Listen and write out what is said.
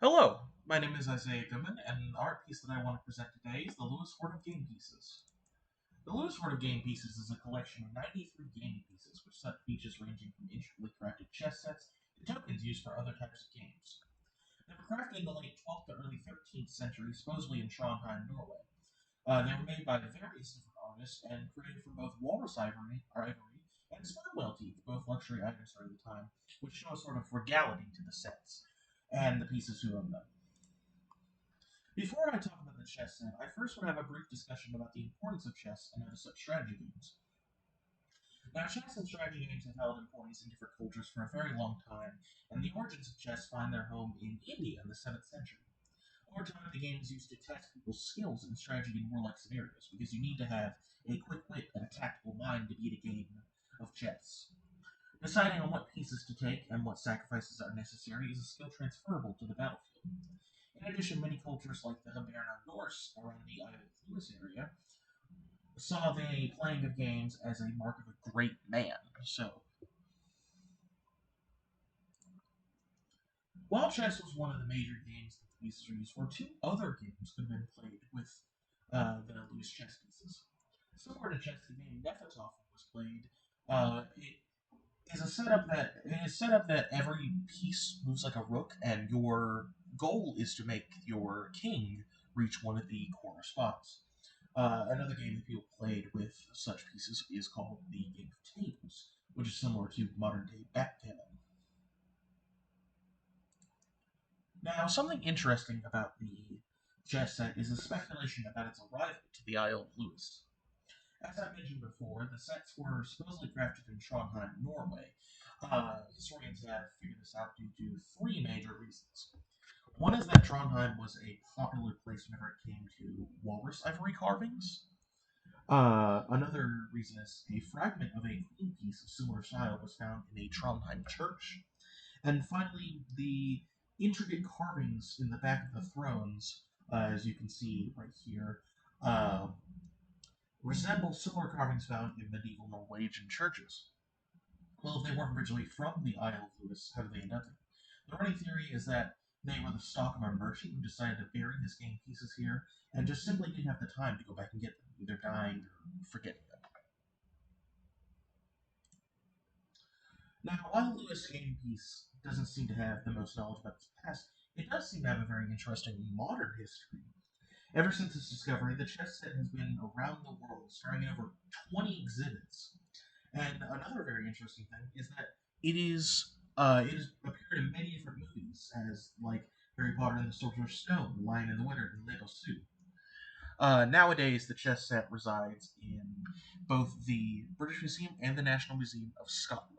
Hello, my name is Issiah Goodman, and the art piece that I want to present today is the Lewis Hoard of Game Pieces. The Lewis Hoard of Game Pieces is a collection of 93 gaming pieces, which set features ranging from intricately crafted chess sets to tokens used for other types of games. They were crafted in the late 12th to early 13th century, supposedly in Trondheim, Norway. They were made by various different artists and created from both walrus ivory and sperm whale teeth, both luxury items during the time, which show a sort of regality to the sets and the pieces who own them. Before I talk about the chess set, I first want to have a brief discussion about the importance of chess and other such strategy games. Now, chess and strategy games have held importance in different cultures for a very long time, and the origins of chess find their home in India in the 7th century. Over time, the game is used to test people's skills in strategy in warlike scenarios, because you need to have a quick wit and a tactical mind to beat a game of chess. Deciding on what pieces to take and what sacrifices are necessary is a skill transferable to the battlefield. In addition, many cultures like the Hiberno Norse around the Isle of Lewis area saw the playing of games as a mark of a great man. So, while chess was one of the major games that the pieces were used for, two other games could have been played with the loose chess pieces. Similar to chess, the game Nefertoften was played. It is set up that every piece moves like a rook, and your goal is to make your king reach one of the corner spots. Another game that people played with such pieces is called the Game of Tables, which is similar to modern day backgammon. Now, something interesting about the chess set is the speculation about its arrival to the Isle of Lewis. As I mentioned before, the sets were supposedly crafted in Trondheim, Norway. Historians have figured this out due to three major reasons. One is that Trondheim was a popular place whenever it came to walrus ivory carvings. Another reason is a fragment of a queen piece of similar style was found in a Trondheim church. And finally, the intricate carvings in the back of the thrones, as you can see right here, uh, resemble similar carvings found in medieval Norwegian churches. Well, if they weren't originally from the Isle of Lewis, how did they end up there? The running theory is that they were the stock of a merchant who decided to bury his game pieces here and just simply didn't have the time to go back and get them, either dying or forgetting them. Now, while Lewis' game piece doesn't seem to have the most knowledge about its past, it does seem to have a very interesting modern history. Ever since its discovery, the chess set has been around the world, starring in over 20 exhibits. And another very interesting thing is that it has appeared in many different movies, as like Harry Potter and the Sorcerer's Stone, The Lion in the Winter, and Lego Soup. Nowadays, the chess set resides in both the British Museum and the National Museum of Scotland.